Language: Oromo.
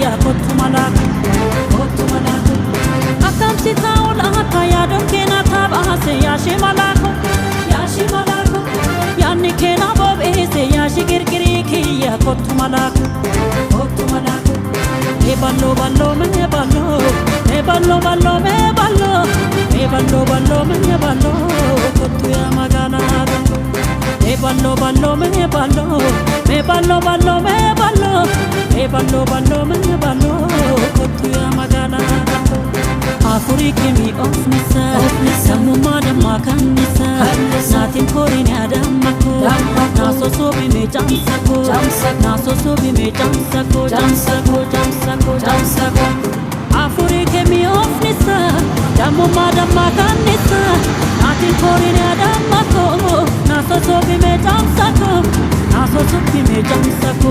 kiyya kottu malaku akkam si ta'uudha akka yaaduun keenya taphase yaashi malaku yaanni keenya bob'eesse yaashi girgirii kiyya kottu malaku ballo ballo me ballo ballo me ballo kottu ya magana ballo ballo me ballo ballo me ballo kottu ya magana afuri kimi ofnisa samu madama kanisa natin korin adamako naso bi me jamsako naso bi me jamsako afuri kimi ofnisa samu madama kanisa natin korin adamako naso bi me jamsako naso bi me jamsako